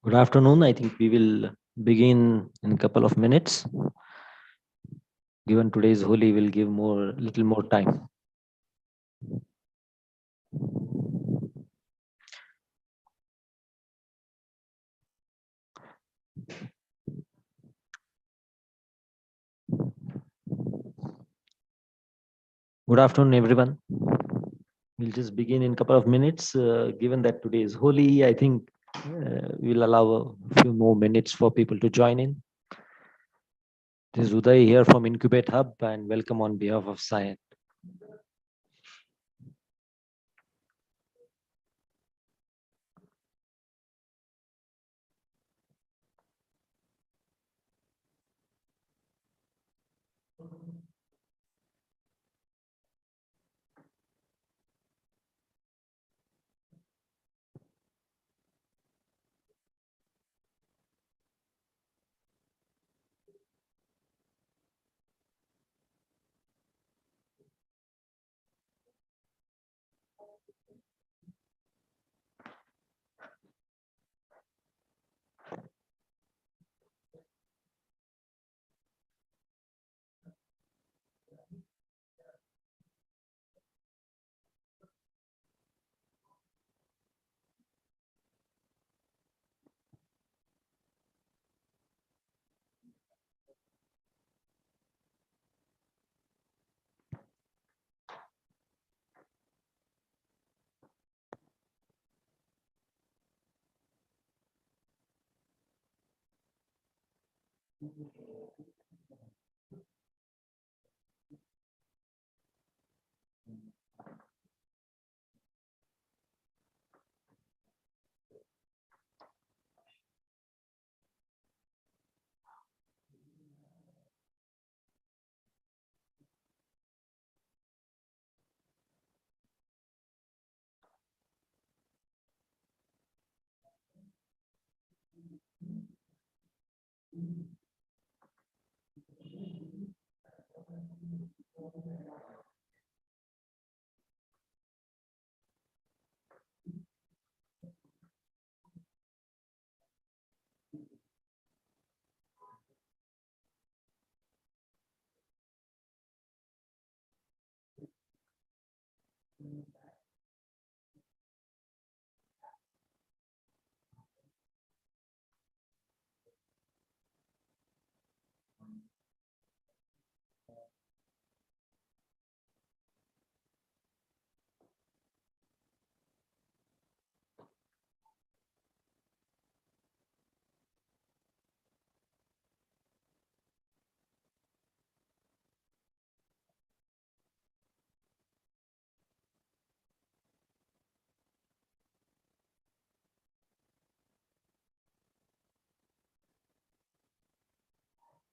Good afternoon. I think we will begin in a couple of minutes. Given today's Holi, we'll give little more time. Good afternoon, everyone. We'll just begin in a couple of minutes. Given that today is Holi, I think we'll allow a few more minutes for people to join in. This is Uday here from Incubate Hub, and welcome on behalf of Cyient.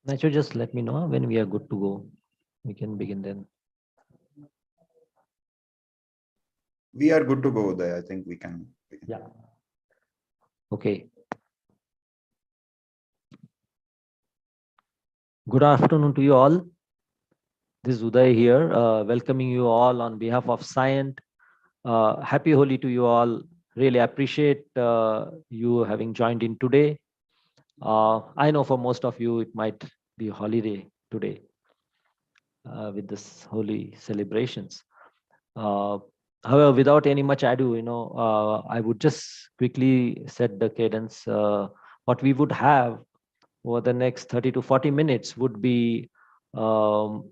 Nacho, just let me know when we are good to go. We can begin then. We are good to go there. I think we can begin. Yeah. Okay. Good afternoon to you all. This is Uday here, welcoming you all on behalf of Cyient. Happy Holi to you all. Really appreciate you having joined in today. I know for most of you, it might be holiday today with this holy celebrations. Uh, However, without any much ado, I would just quickly set the cadence. What we would have over the next 30 to 40 minutes would be um,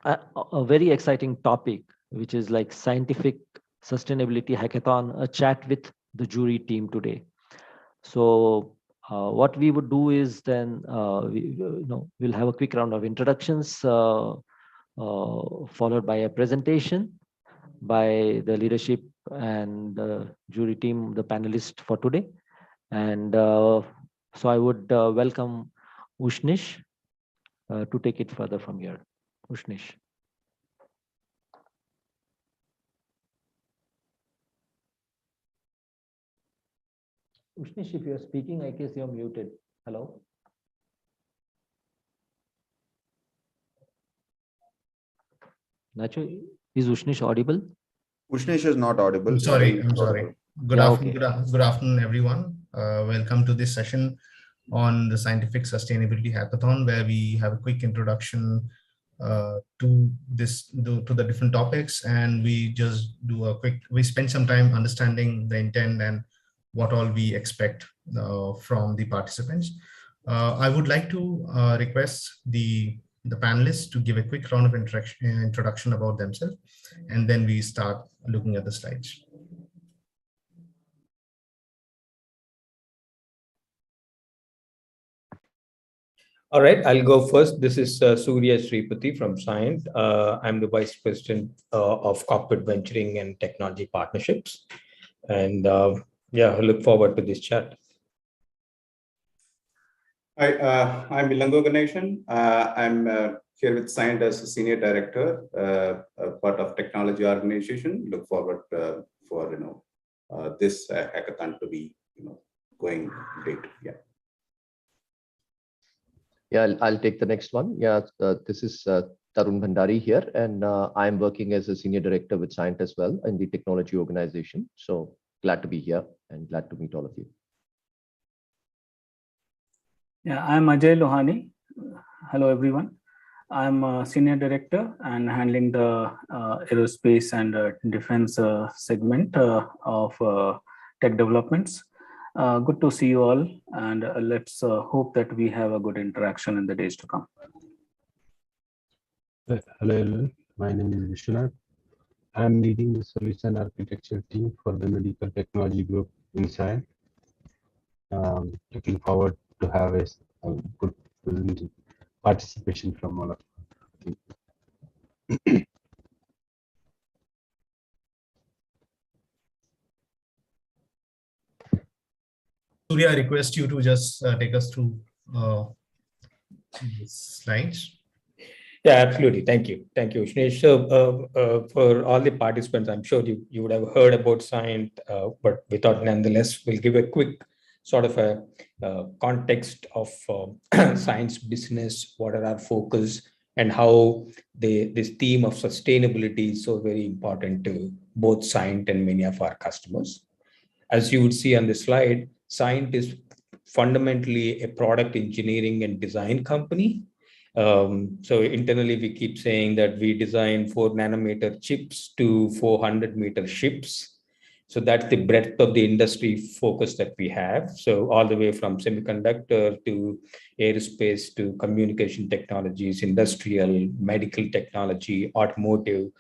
a very exciting topic, which is like scientific sustainability hackathon, a chat with the jury team today. So what we would do is then we'll have a quick round of introductions followed by a presentation by the leadership and jury team, the panelists for today. And so I would welcome Ushnish to take it further from here. Ushnish. Ushnish, if you're speaking, I guess you're muted. Hello? Nacho, is Ushnish audible? Ushnish is not audible. I'm sorry. Good afternoon, everyone. Welcome to this session on the Scientific Sustainability Hackathon, where we have a quick introduction to the different topics, and we just do we spend some time understanding the intent and what all we expect from the participants. I would like to request the panelists to give a quick round of introduction about themselves, and then we start looking at the slides. All right, I'll go first. This is Surya Sripati from Cyient. I'm the Vice President of Corporate Venturing and Technology Partnerships. And yeah, I look forward to this chat. Hi, I'm Ilango Ganeshan. I'm here with Cyient as a Senior Director, part of technology organization. Look forward for this hackathon to be going great. Yeah. Yeah, I'll take the next one. Yeah, this is Tarun Bhandari here, and I'm working as a Senior Director with Cyient as well in the technology organization. So glad to be here and glad to meet all of you. Yeah, I'm Ajay Lohani. Hello, everyone. I'm a Senior Director and handling the aerospace and defense segment of tech developments. Good to see you all, and let's hope that we have a good interaction in the days to come. Hello, everyone. My name is Vishwanath. I'm leading the solution architecture team for the medical technology group in Cyient. Looking forward to have a good participation from all of you. Surya, I request you to just take us through the slides. Yeah, absolutely. Thank you. Thank you, Ushnish. So for all the participants, I'm sure you would have heard about Cyient, but we thought nonetheless, we'll give a quick sort of a context of science business, what are our focus, and how this theme of sustainability is so very important to both Cyient and many of our customers. As you would see on the slide, Cyient is fundamentally a product engineering and design company. So internally, we keep saying that we design 4 nanometer chips to 400-meter ships. So that's the breadth of the industry focus that we have. So all the way from semiconductor to aerospace to communication technologies, industrial, medical technology, automotive,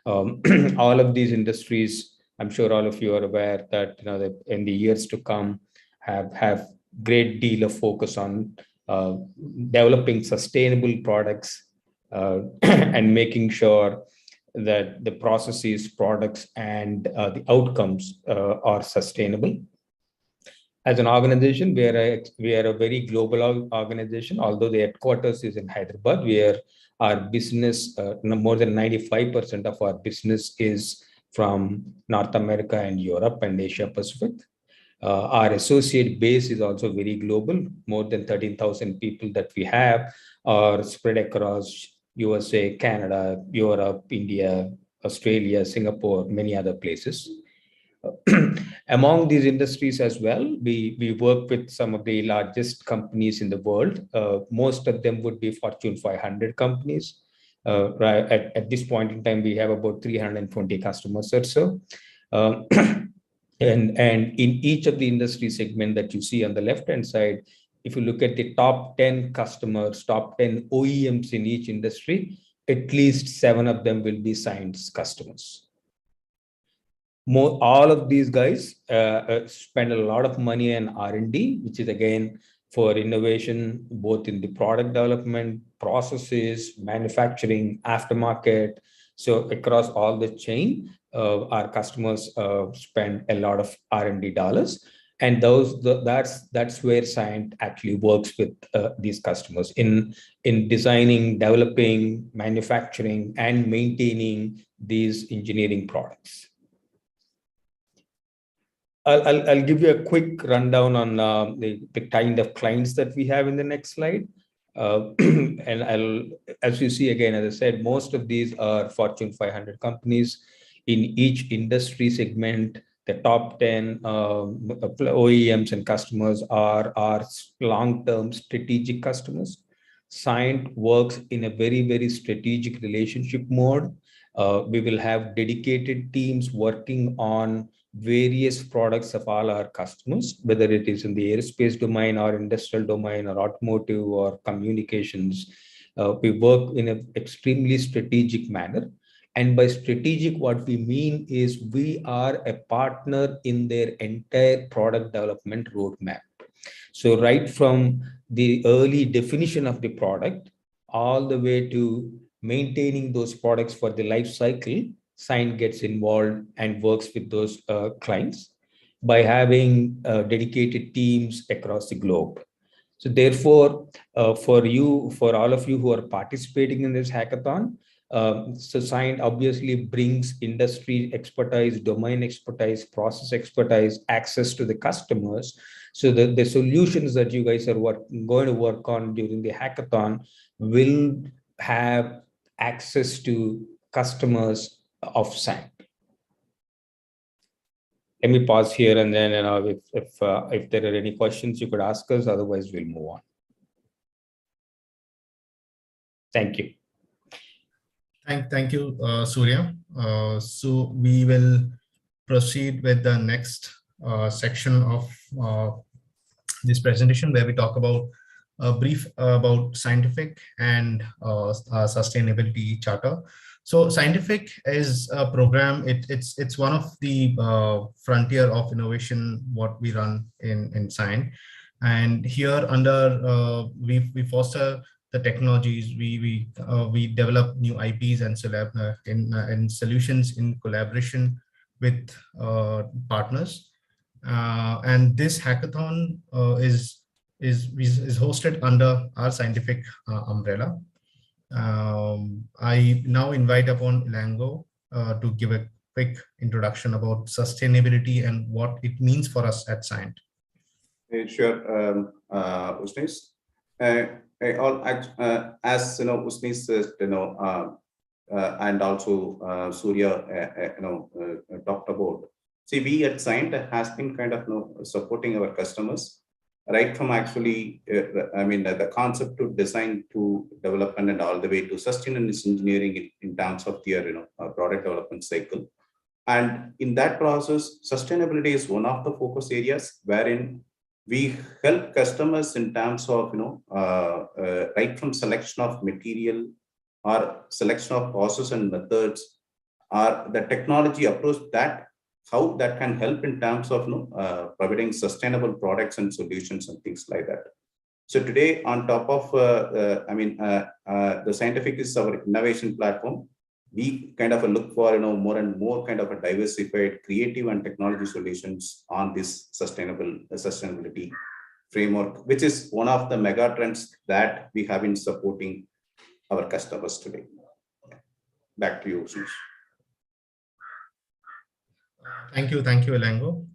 all of these industries, I'm sure all of you are aware that that in the years to come have great deal of focus on developing sustainable products and making sure that the processes, products, and the outcomes are sustainable. As an organization, we are a very global organization. Although the headquarters is in Hyderabad, where our business, more than 95% of our business is from North America and Europe and Asia Pacific. Our associate base is also very global. More than 13,000 people that we have are spread across USA, Canada, Europe, India, Australia, Singapore, many other places. Among these industries as well, we work with some of the largest companies in the world. Most of them would be Fortune 500 companies. Right at this point in time, we have about 320 customers or so. And in each of the industry segment that you see on the left-hand side, if you look at the top 10 customers, top 10 OEMs in each industry, at least 7 of them will be Cyient's customers. All of these guys spend a lot of money on R&D, which is again for innovation, both in the product development, processes, manufacturing, aftermarket. So across all the chain, our customers spend a lot of R&D dollars, and that's where Cyient actually works with these customers in designing, developing, manufacturing, and maintaining these engineering products. I'll give you a quick rundown on the kind of clients that we have in the next slide. And as you see again, as I said, most of these are Fortune 500 companies. In each industry segment, the top 10 OEMs and customers are long-term strategic customers. Cyient works in a very, very strategic relationship mode. We will have dedicated teams working on various products of all our customers, whether it is in the aerospace domain or industrial domain or automotive or communications. We work in an extremely strategic manner. And by strategic, what we mean is we are a partner in their entire product development roadmap. So right from the early definition of the product all the way to maintaining those products for the life cycle, Cyient gets involved and works with those clients by having dedicated teams across the globe. So therefore, for all of you who are participating in this hackathon, so Cyient obviously brings industry expertise, domain expertise, process expertise, access to the customers. So the solutions that you guys are going to work on during the hackathon will have access to customers of Cyient. Let me pause here, and then if there are any questions you could ask us, otherwise we'll move on. Thank you. Thank you, Surya. So we will proceed with the next section of this presentation, where we talk about a brief about CyientifIQ and sustainability charter. So CyientifIQ is a program. It's one of the frontier of innovation what we run in Cyient, and here under we foster the technologies. We develop new IPs and solutions in collaboration with partners. And this hackathon is hosted under our CyientifIQ umbrella. I now invite upon Ilango to give a quick introduction about sustainability and what it means for us at Cyient. Sure, Usnis. As you know, Usnis says, and also Surya, talked about. See, we at Cyient has been kind of supporting our customers right from actually, the concept to design to development and all the way to sustenance engineering in terms of their product development cycle. And in that process, sustainability is one of the focus areas wherein we help customers in terms of right from selection of material or selection of process and methods or the technology approach, that how that can help in terms of providing sustainable products and solutions and things like that. So today, on top of the CyientifIQ is our innovation platform. We kind of look for more and more kind of a diversified, creative and technology solutions on this sustainability framework, which is one of the mega trends that we have been supporting our customers today. Back to you, Sush. Thank you, Elango.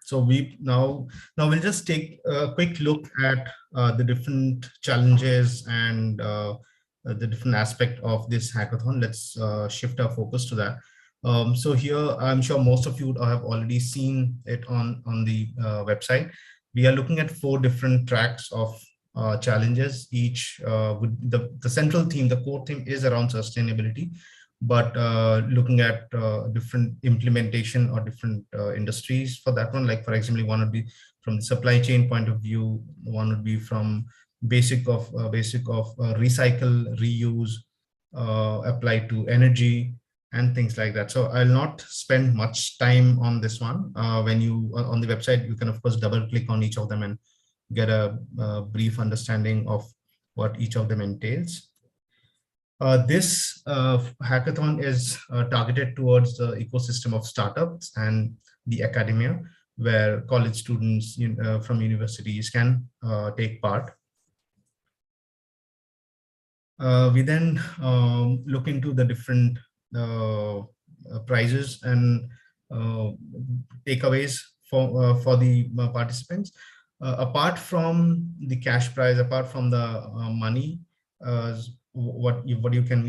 So now we'll just take a quick look at the different challenges and the different aspect of this hackathon. Let's shift our focus to that. So here, I'm sure most of you have already seen it on the website. We are looking at 4 different tracks of challenges. Each with the central theme, the core theme is around sustainability, but looking at different implementation or different industries for that one. Like, for example, one would be from the supply chain point of view, one would be from basic of recycle, reuse, applied to energy and things like that. So I'll not spend much time on this one. When you on the website, you can of course double click on each of them and get a brief understanding of what each of them entails. This hackathon is targeted towards the ecosystem of startups and the academia, where college students from universities can take part. We then look into the different prizes and takeaways for the participants. Apart from the cash prize, apart from the money, what you can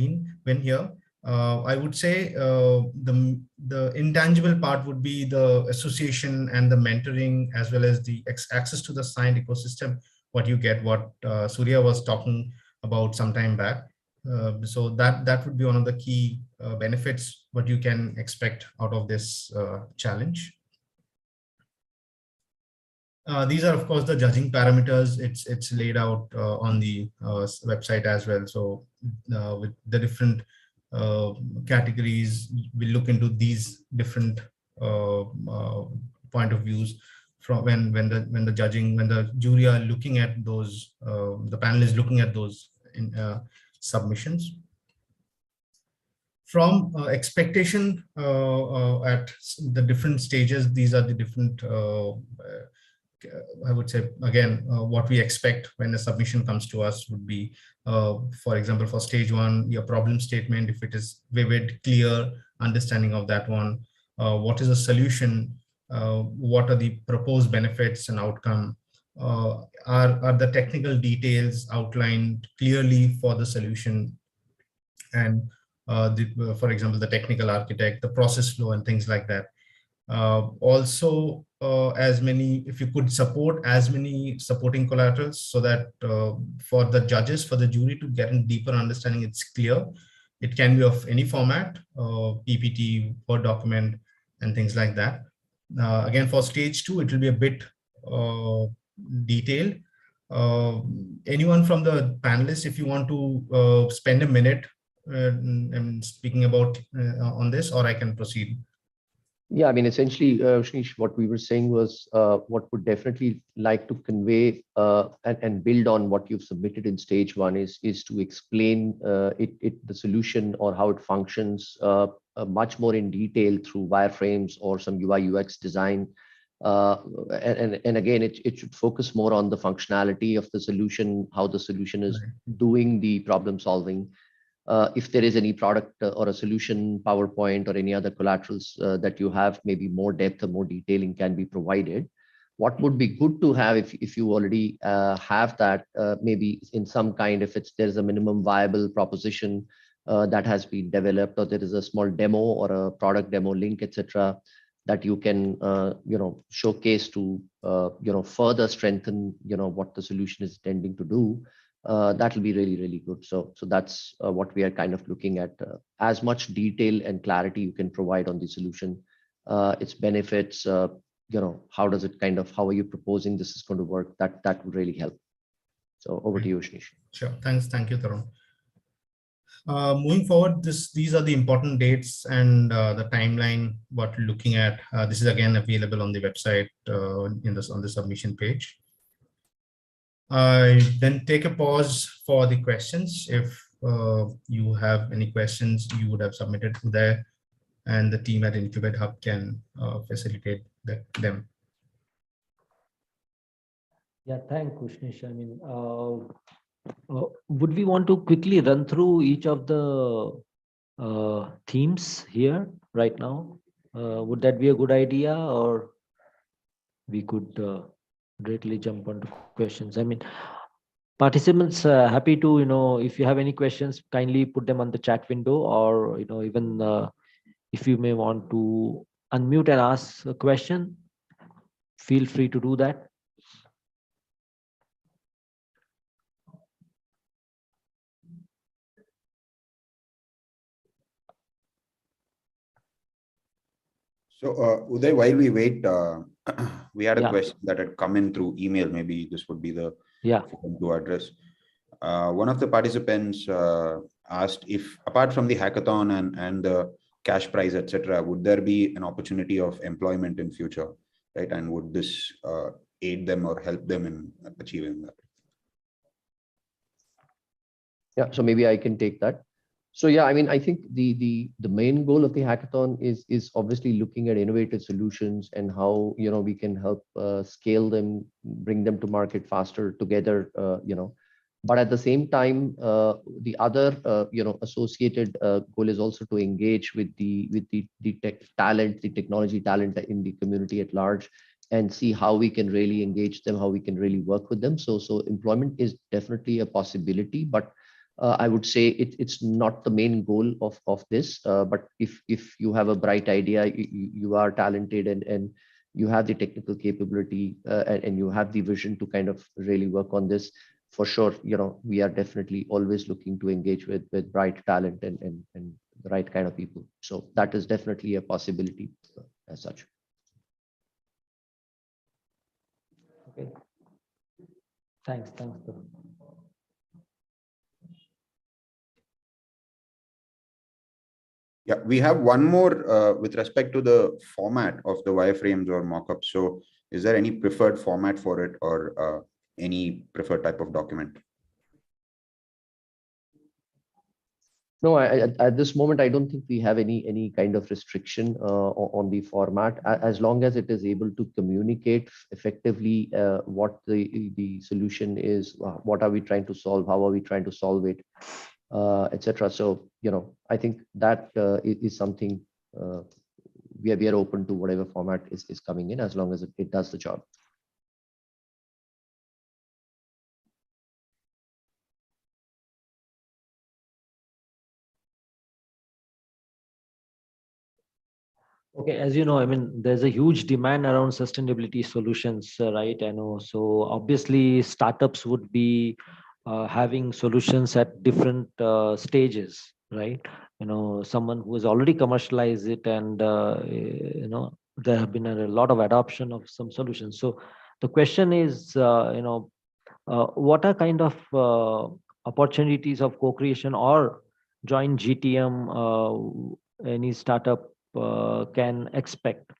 win here, I would say the intangible part would be the association and the mentoring, as well as the access to the Cyient ecosystem, what you get, what Surya was talking about some time back. So that would be one of the key benefits what you can expect out of this challenge. These are, of course, the judging parameters. It's laid out on the website as well. So with the different categories, we look into these different point of views from when the jury are looking at those, the panel is looking at those submissions. From expectation at the different stages, these are the different I would say, again, what we expect when a submission comes to us would be, for example, for stage 1, your problem statement, if it is vivid, clear understanding of that one, what is the solution, what are the proposed benefits and outcome, are the technical details outlined clearly for the solution, and for example, the technical architect, the process flow and things like that. Also, if you could support as many supporting collaterals, so that for the judges, for the jury to get a deeper understanding, it's clear. It can be of any format, PPT, Word document, and things like that. Again, for stage 2, it will be a bit detailed. Anyone from the panelists, if you want to spend a minute and speaking about on this, or I can proceed. Yeah, I mean, essentially, Shnish, what we were saying was what would definitely like to convey and build on what you've submitted in stage 1 is to explain the solution or how it functions much more in detail through wireframes or some UI UX design. And again, it should focus more on the functionality of the solution, how the solution is doing the problem solving. If there is any product or a solution, PowerPoint or any other collaterals that you have, maybe more depth or more detailing can be provided. What would be good to have if you already have that, maybe in some kind, if there's a minimum viable proposition that has been developed, or there is a small demo or a product demo link, etc., that you can showcase to further strengthen what the solution is intending to do. That will be really, really good. So that's what we are kind of looking at. As much detail and clarity you can provide on the solution, its benefits, how does it how are you proposing this is going to work? That would really help. So over to you, Shnish. Sure. Thank you, Tarun. Moving forward, these are the important dates and the timeline what we're looking at. This is again available on the website on the submission page. Then take a pause for the questions. If you have any questions, you would have submitted to there, and the team at Incubate Hub can facilitate them. Yeah, thanks, Kushnish. I mean, would we want to quickly run through each of the themes here right now? Would that be a good idea, or we could directly jump onto questions? I mean, participants, happy to, if you have any questions, kindly put them on the chat window, or, even if you may want to unmute and ask a question, feel free to do that. So, Uday, while we wait, we had a Yeah. question that had come in through email. Maybe this would be the form to address. One of the participants asked if, apart from the hackathon and the cash prize, etc., would there be an opportunity of employment in future, right? And would this aid them or help them in achieving that? Yeah, so maybe I can take that. So yeah, I mean, I think the main goal of the hackathon is obviously looking at innovative solutions and how we can help scale them, bring them to market faster together. But at the same time, the other associated goal is also to engage with the tech talent, the technology talent in the community at large, and see how we can really engage them, how we can really work with them. So employment is definitely a possibility, but I would say it's not the main goal of this. But if you have a bright idea, you are talented, and you have the technical capability, and you have the vision to kind of really work on this, for sure, we are definitely always looking to engage with bright talent and the right kind of people. So that is definitely a possibility as such. Okay. Thanks. Yeah, we have one more with respect to the format of the wireframes or mockups. So is there any preferred format for it, or any preferred type of document? No, at this moment, I don't think we have any kind of restriction on the format, as long as it is able to communicate effectively what the solution is, what are we trying to solve, how are we trying to solve it, etc. So, I think that is something we are open to whatever format is coming in, as long as it does the job. Okay, as you know, I mean, there's a huge demand around sustainability solutions, right? I know. So obviously, startups would be having solutions at different stages, right? Someone who has already commercialized it, and there have been a lot of adoption of some solutions. So the question is, what are kind of opportunities of co-creation or joint GTM any startup can expect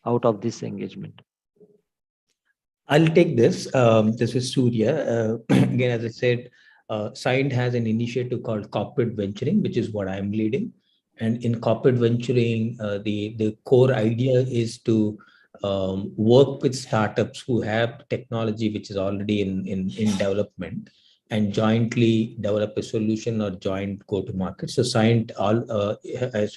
out of this engagement? I'll take this. This is Surya. Again, as I said, Cyient has an initiative called Corporate Venturing, which is what I'm leading. And in corporate venturing, the core idea is to work with startups who have technology which is already in development, and jointly develop a solution or joint go-to-market. So Cyient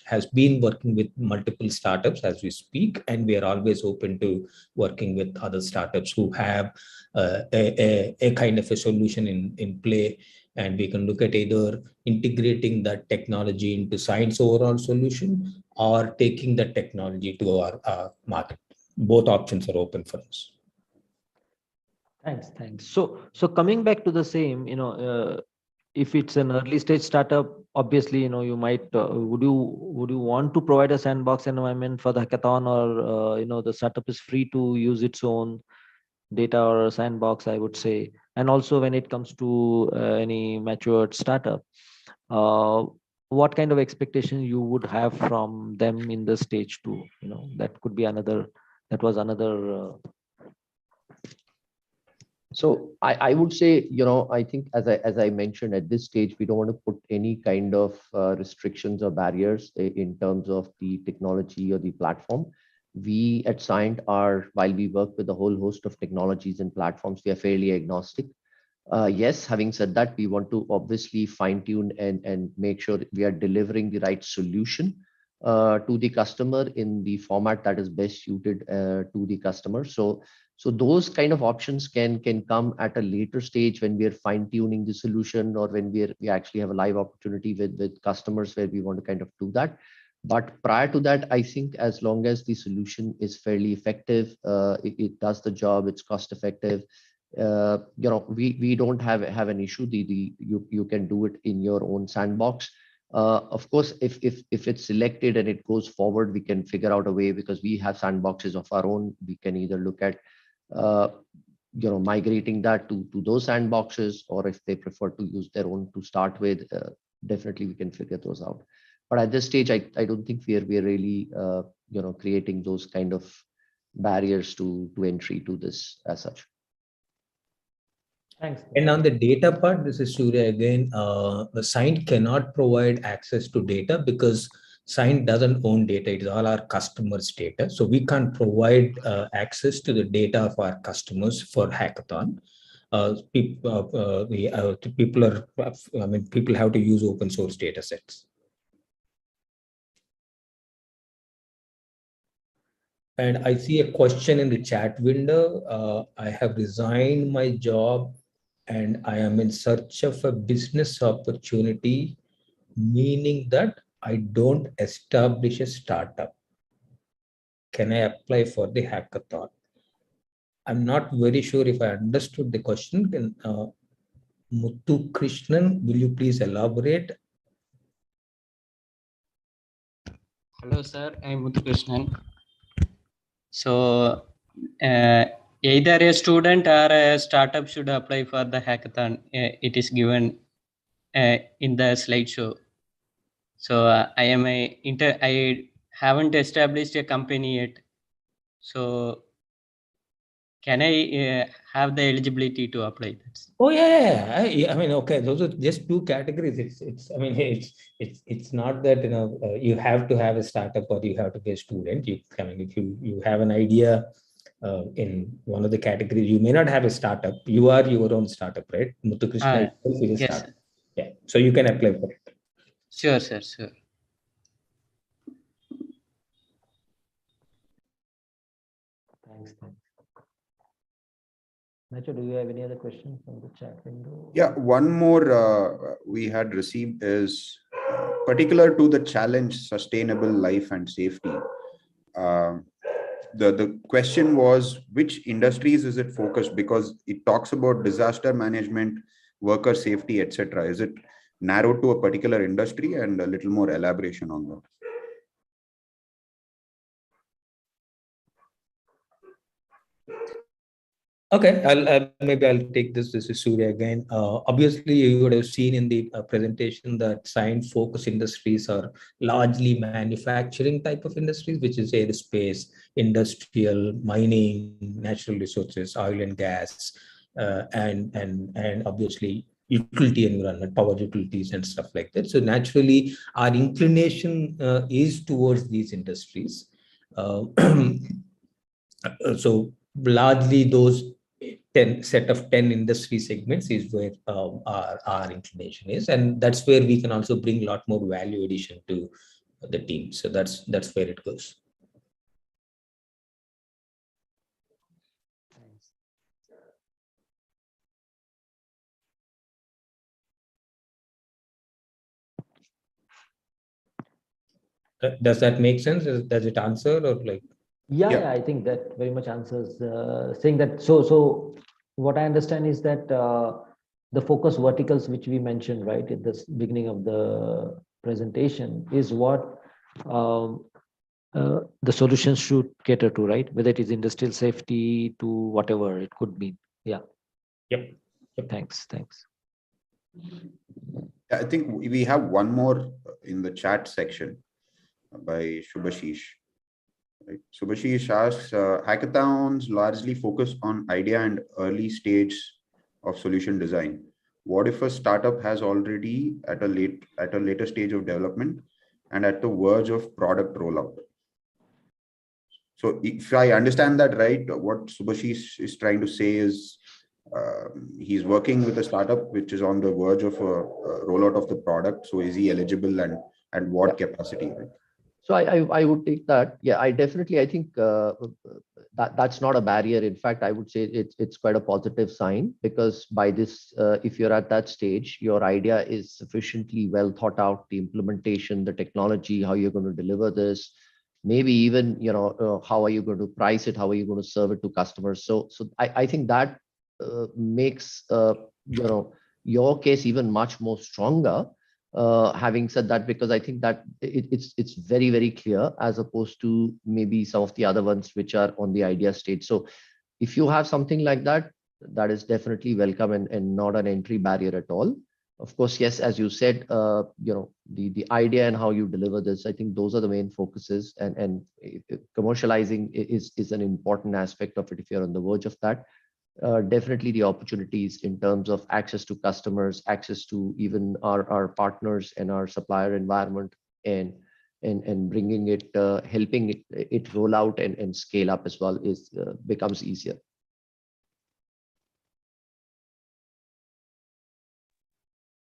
has been working with multiple startups as we speak, and we are always open to working with other startups who have a kind of a solution in play. And we can look at either integrating that technology into Cyient's overall solution, or taking that technology to our market. Both options are open for us. Thanks. So coming back to the same, if it's an early stage startup, obviously, you might would you want to provide a sandbox environment for the hackathon, or the startup is free to use its own data or a sandbox, I would say. And also, when it comes to any matured startup, what kind of expectation you would have from them in the stage 2? That could be another. That was another. So I would say, I think as I mentioned, at this stage, we don't want to put any kind of restrictions or barriers in terms of the technology or the platform. We at Cyient while we work with a whole host of technologies and platforms, we are fairly agnostic. Yes, having said that, we want to obviously fine tune and make sure that we are delivering the right solution to the customer in the format that is best suited to the customer. So those kind of options can come at a later stage when we are fine tuning the solution, or when we actually have a live opportunity with customers where we want to kind of do that. But prior to that, I think as long as the solution is fairly effective, it does the job, it's cost effective, we don't have an issue. You can do it in your own sandbox. Of course, if it's selected and it goes forward, we can figure out a way, because we have sandboxes of our own. We can either look at migrating that to those sandboxes, or if they prefer to use their own to start with, definitely we can figure those out. But at this stage, I don't think we are really creating those kind of barriers to entry to this as such. Thanks. And on the data part, this is Surya again. The Cyient cannot provide access to data because Cyient doesn't own data. It is all our customers' data. So we can't provide access to the data of our customers for hackathon. People have to use open source data sets. And I see a question in the chat window. I have resigned my job and I am in search of a business opportunity, meaning that I don't establish a startup. Can I apply for the hackathon? I'm not very sure if I understood the question. Muthu Krishnan, will you please elaborate? Hello, sir. I'm Muthu Krishnan. So, either a student or a startup should apply for the hackathon. It is given in the slideshow. So I haven't established a company yet. So can I have the eligibility to apply this? Oh yeah. I mean, okay. Those are just two categories. It's not that you have to have a startup or you have to be a student. If you have an idea in one of the categories, you may not have a startup. You are your own startup, right? Muthu Krishna is a startup. Sir. Yeah. So you can apply for it. Sure, sir. Sure. Thanks. Nacho, do you have any other questions from the chat window? Yeah, one more we had received is particular to the challenge sustainable life and safety. The question was, which industries is it focused? Because it talks about disaster management, worker safety, etc. Is it narrowed to a particular industry, and a little more elaboration on that? Okay, maybe I'll take this. This is Surya again. Obviously, you would have seen in the presentation that Cyient focus industries are largely manufacturing type of industries, which is aerospace, industrial, mining, natural resources, oil and gas, and obviously utility environment, power utilities and stuff like that. So naturally, our inclination is towards these industries. So largely those 10 industry segments is where our inclination is, and that's where we can also bring a lot more value addition to the team. So that's where it goes. Does that make sense? Does it answer, or like? Yeah, I think that very much answers. Saying that, so what I understand is that the focus verticals which we mentioned right at the beginning of the presentation is what the solutions should cater to, right? Whether it is industrial safety to whatever it could be. Yeah. Yep. Thanks. I think we have one more in the chat section by Shubhashish. Right. Subhashish asks, hackathons largely focus on idea and early stage of solution design. What if a startup has already at a later stage of development and at the verge of product rollout? So if I understand that right, what Subhashish is trying to say is he's working with a startup which is on the verge of a rollout of the product. So is he eligible, and what capacity? Right? So I would take that. Yeah, I think that's not a barrier. In fact, I would say it's quite a positive sign, because by this, if you're at that stage, your idea is sufficiently well thought out, the implementation, the technology, how you're going to deliver this, maybe even, how are you going to price it, how are you going to serve it to customers. So I think that makes your case even much more stronger. Having said that, because I think that it's very, very clear, as opposed to maybe some of the other ones which are on the idea stage. So if you have something like that, that is definitely welcome, and not an entry barrier at all. Of course, yes, as you said, the idea and how you deliver this, I think those are the main focuses, and commercializing is an important aspect of it if you're on the verge of that. Definitely the opportunities in terms of access to customers, access to even our partners and our supplier environment, and bringing it, helping it roll out and scale up as well is becomes easier.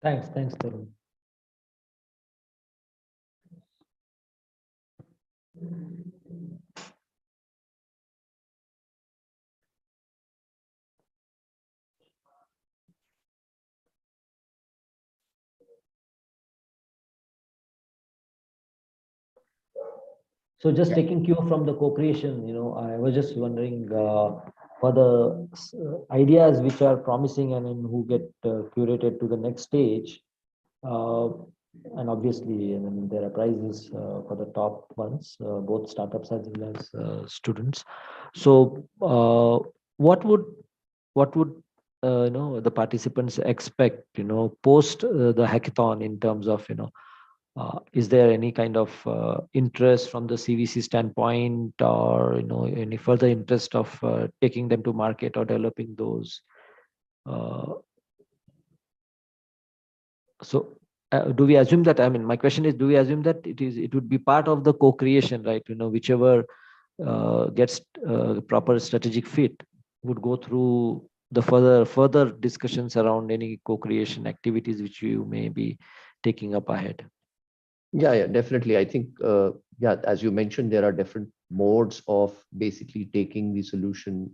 Thanks, Tarun. So just taking cue from the co-creation, I was just wondering, for the ideas which are promising and who get curated to the next stage, and obviously, there are prizes for the top ones, both startups as well as students. So, what would the participants expect, post the hackathon, in terms of, is there any kind of interest from the CVC standpoint, or any further interest of taking them to market or developing those? So do we assume that, my question is, do we assume that it would be part of the co-creation, right? Whichever gets proper strategic fit would go through the further discussions around any co-creation activities which you may be taking up ahead. Yeah, definitely. I think, as you mentioned, there are different modes of basically taking the solution,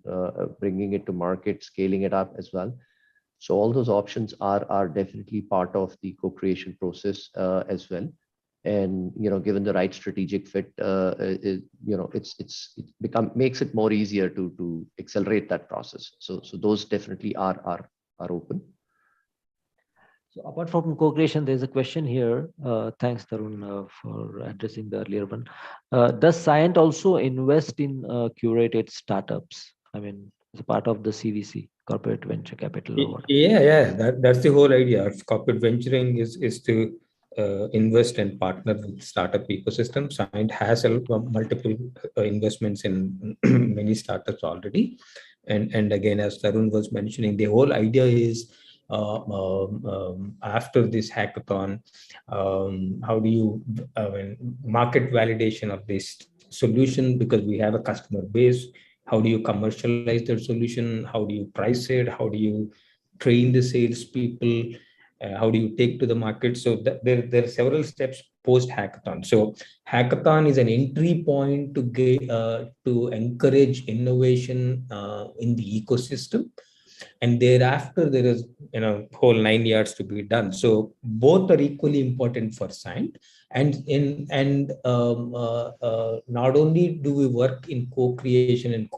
bringing it to market, scaling it up as well. So all those options are definitely part of the co-creation process as well. And given the right strategic fit, it makes it more easier to accelerate that process. So those definitely are open. So apart from co-creation, there's a question here. Thanks, Tarun, for addressing the earlier one. Does Cyient also invest in curated startups? As a part of the CVC, corporate venture capital award. Yeah. That's the whole idea of corporate venturing is to invest and partner with startup ecosystem. Cyient has multiple investments in many startups already. And again, as Tarun was mentioning, the whole idea is after this hackathon, how do you market validation of this solution, because we have a customer base. How do you commercialize their solution? How do you price it? How do you train the salespeople? How do you take to the market? So there are several steps post hackathon. So hackathon is an entry point to encourage innovation in the ecosystem. And thereafter, there is whole 9 yards to be done. So both are equally important for Cyient. And not only do we work in co-creation and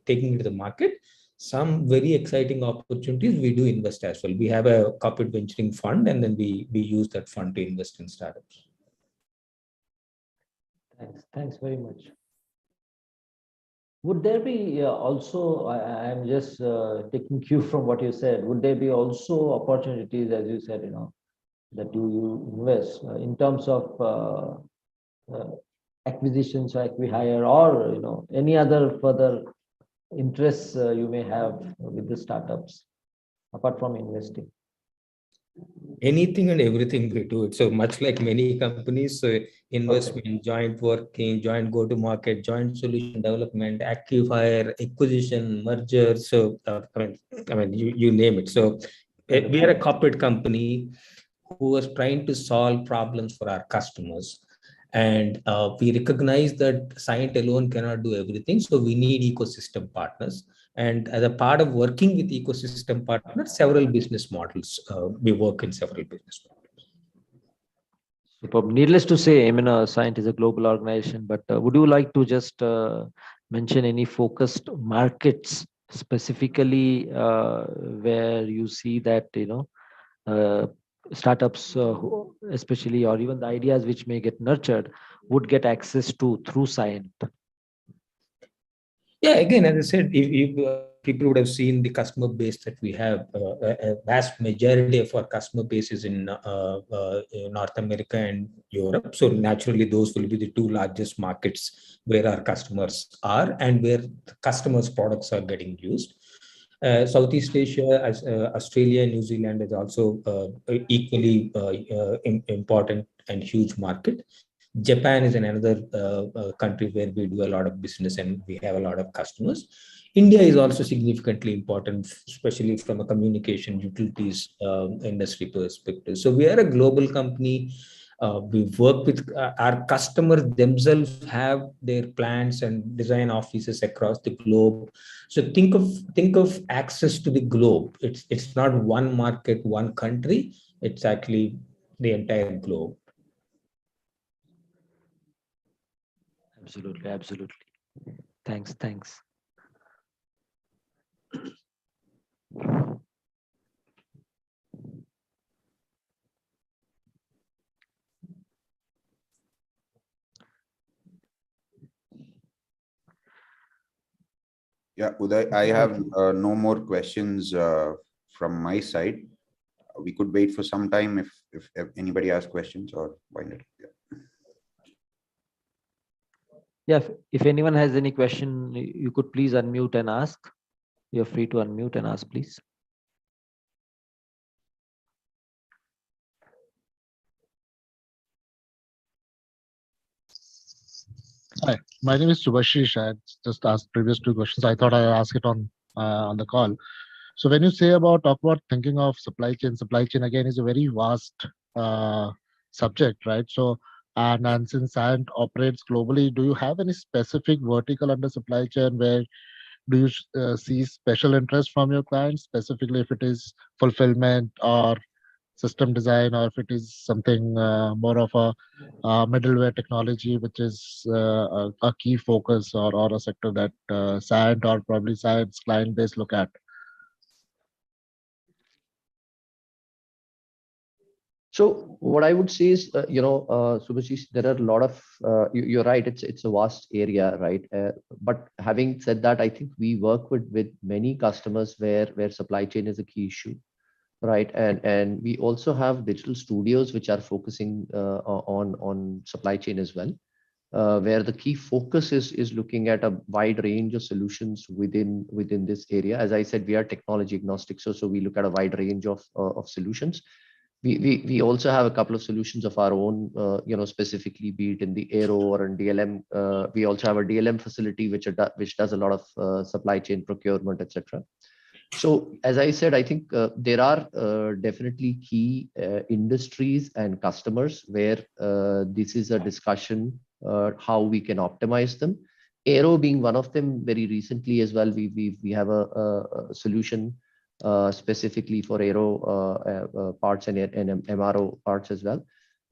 taking it to the market, some very exciting opportunities we do invest as well. We have a corporate venturing fund, and then we use that fund to invest in startups. Thanks very much. Would there be also, I'm just taking cue from what you said, would there be also opportunities, as you said, that you invest in terms of acquisitions or acqui-hire, or any other further interests you may have with the startups apart from investing? Anything and everything we do it. So much like many companies, investment, joint working, joint go-to-market, joint solution development, acqui-hire, acquisition, merger. So you name it. So we are a corporate company who was trying to solve problems for our customers. And we recognize that Cyient alone cannot do everything. So we need ecosystem partners. And as a part of working with ecosystem partners, several business models, we work in several business models. Superb. Needless to say, I mean, Cyient is a global organization, but would you like to just mention any focused markets specifically where you see that, startups, especially, or even the ideas which may get nurtured, would get access to through Cyient? Yeah, again, as I said, if people would have seen the customer base that we have, a vast majority of our customer base is in North America and Europe. So naturally, those will be the two largest markets where our customers are and where the customers' products are getting used. Southeast Asia, as Australia, New Zealand is also equally important and huge market. Japan is another country where we do a lot of business and we have a lot of customers. India is also significantly important, especially from a communication utilities industry perspective. So we are a global company. We work with our customers themselves, have their plants and design offices across the globe. So think of access to the globe. It's not one market, one country. It's actually the entire globe. Absolutely, absolutely. Thanks. Yeah, Uday, I have no more questions from my side. We could wait for some time if anybody has questions, or wind it up. Yeah, if anyone has any question, you could please unmute and ask. You're free to unmute and ask, please. Hi, my name is Subhashish. I just asked previous two questions. I thought I'd ask it on the call. So when you talk about thinking of supply chain again is a very vast subject, right? So and since Cyient operates globally, do you have any specific vertical under supply chain where do you see special interest from your clients, specifically if it is fulfillment or system design, or if it is something more of a middleware technology, which is a key focus or a sector that Cyient or probably Scient's client base look at? So what I would say is, Subhashish, there are a lot of, you're right, it's a vast area, right? But having said that, I think we work with many customers where supply chain is a key issue, right? And we also have digital studios which are focusing on supply chain as well, where the key focus is looking at a wide range of solutions within this area. As I said, we are technology agnostic, so we look at a wide range of solutions. We also have a couple of solutions of our own, specifically be it in the aero or in DLM. We also have a DLM facility which does a lot of supply chain procurement, etc. So as I said, I think there are definitely key industries and customers where this is a discussion how we can optimize them. Aero being one of them. Very recently as well, we have a solution specifically for aero parts and MRO parts as well.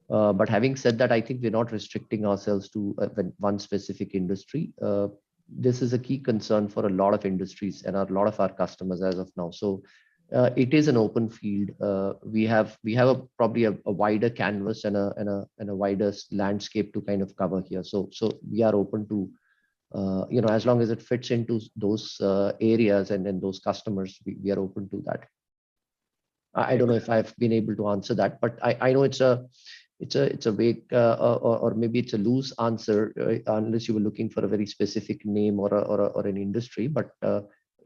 But having said that, I think we're not restricting ourselves to one specific industry. This is a key concern for a lot of industries and a lot of our customers as of now. So it is an open field. We have probably a wider canvas and a wider landscape to kind of cover here. So we are open to as long as it fits into those areas and then those customers, we are open to that. I don't know if I've been able to answer that, but I know it's a vague or maybe it's a loose answer unless you were looking for a very specific name or an industry. But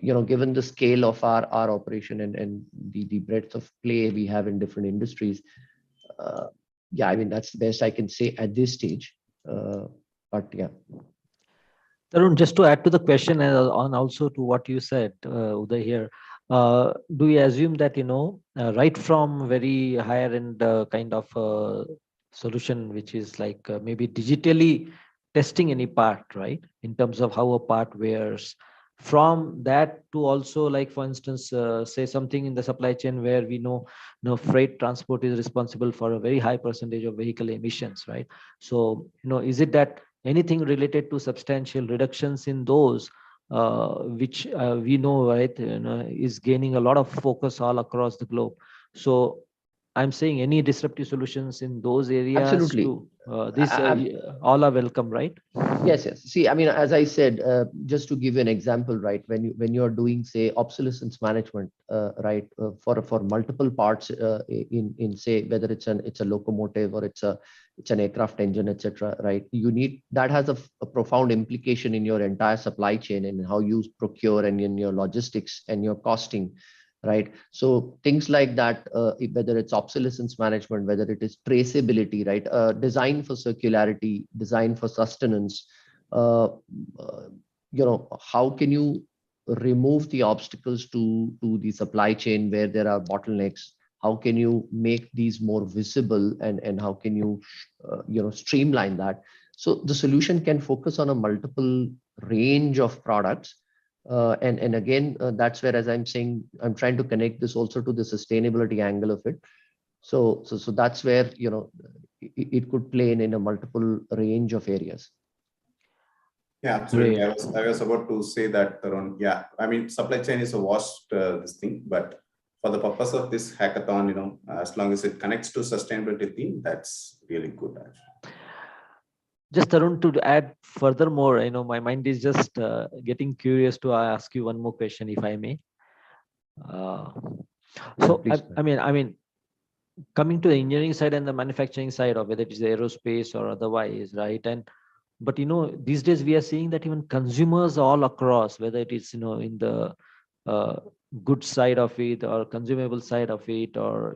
given the scale of our operation and the breadth of play we have in different industries, yeah, I mean that's the best I can say at this stage. But yeah. Tarun, just to add to the question and on also to what you said, Uday here, do we assume that, right from very higher end kind of solution which is like maybe digitally testing any part, right? In terms of how a part wears. From that to also, like for instance, say something in the supply chain where we know, freight transport is responsible for a very high percentage of vehicle emissions, right? So, is it that anything related to substantial reductions in those, which we know, right, is gaining a lot of focus all across the globe. So I'm saying any disruptive solutions in those areas Absolutely. too. All are welcome, right? Yes, yes. See, I mean, as I said, just to give you an example, right? When you're doing, say, obsolescence management, right, for multiple parts in say whether it's a locomotive or it's an aircraft engine, etc. Right? You need that has a profound implication in your entire supply chain and how you procure and in your logistics and your costing. Right. So things like that, whether it's obsolescence management, whether it is traceability, right? Design for circularity, design for sustenance. How can you remove the obstacles to the supply chain where there are bottlenecks? How can you make these more visible and how can you, streamline that? So the solution can focus on a multiple range of products. And again, that's where, as I'm saying, I'm trying to connect this also to the sustainability angle of it. So that's where, it could play in a multiple range of areas. Yeah, absolutely. I was about to say that, Tarun. Yeah, I mean, supply chain is a vast this thing, but for the purpose of this hackathon, as long as it connects to sustainability theme, that's really good, actually. Just Tarun, to add furthermore, my mind is just getting curious to ask you one more question, if I may. So I mean, coming to the engineering side and the manufacturing side, or whether it is aerospace or otherwise, right? But these days we are seeing that even consumers all across, whether it is in the good side of it or consumable side of it, or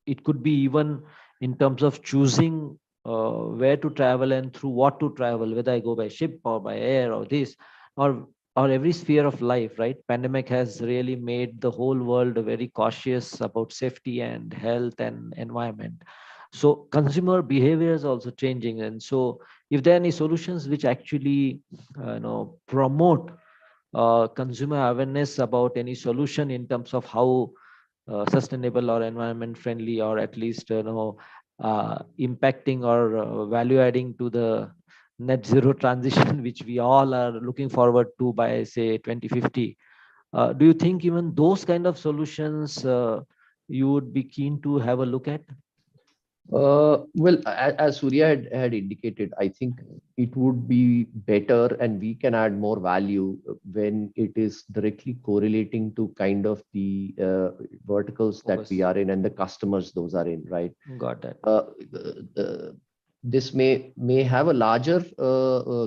it could be even in terms of choosing where to travel and through what to travel, whether I go by ship or by air or this or every sphere of life, right? Pandemic has really made the whole world very cautious about safety and health and environment. So consumer behavior is also changing, and so if there are any solutions which actually promote consumer awareness about any solution in terms of how sustainable or environment friendly, or at least impacting or value adding to the net zero transition, which we all are looking forward to by say 2050. Do you think even those kind of solutions you would be keen to have a look at? Well, as Surya had indicated, I think it would be better and we can add more value when it is directly correlating to kind of the verticals that we are in and the customers those are in, right? Got that. This may have a larger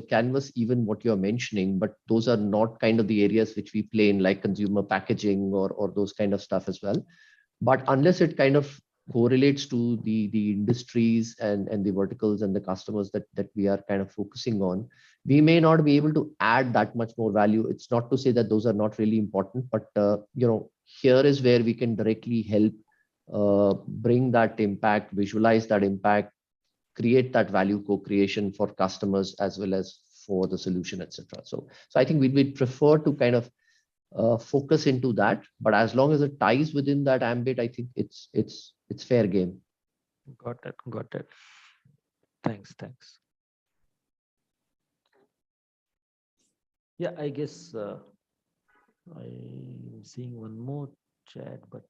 canvas, even what you're mentioning, but those are not kind of the areas which we play in, like consumer packaging or those kind of stuff as well. But unless it kind of correlates to the industries and the verticals and the customers that we are kind of focusing on, we may not be able to add that much more value. It's not to say that those are not really important, but here is where we can directly help bring that impact, visualize that impact, create that value co-creation for customers as well as for the solution, etc. So I think we'd prefer to kind of focus into that, but as long as it ties within that ambit, I think it's fair game. Got it. Thanks. Yeah, I guess I'm seeing one more chat, but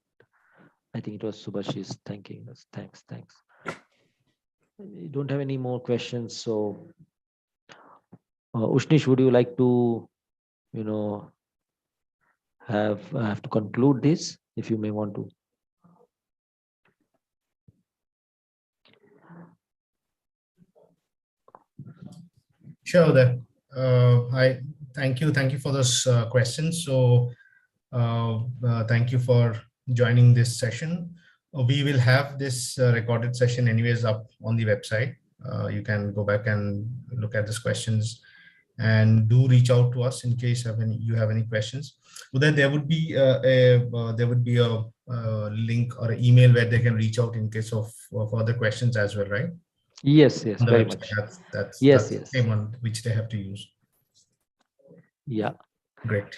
I think it was Subhashish thanking us. Thanks. We don't have any more questions, so Ushnish, would you like to have to conclude this, if you may want to? Sure. That I thank you for those questions. So thank you for joining this session. We will have this recorded session anyways up on the website. You can go back and look at these questions, and do reach out to us in case you have any questions. Then there would be a link or an email where they can reach out in case of further questions as well, right? Yes, on the very website. much. That's Yes, the same one which they have to use. Yeah. Great.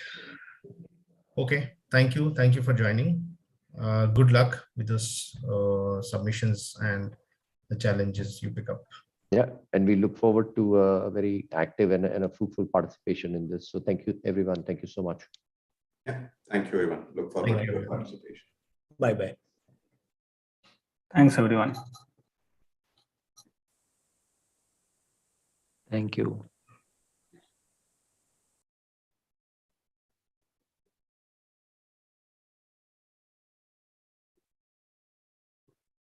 Okay. Thank you. Thank you for joining. Good luck with those submissions and the challenges you pick up. Yeah, and we look forward to a very active and a fruitful participation in this. So thank you, everyone. Thank you so much. Yeah, thank you, everyone. Look forward to your participation. Bye-bye. Thanks, everyone. Thank you.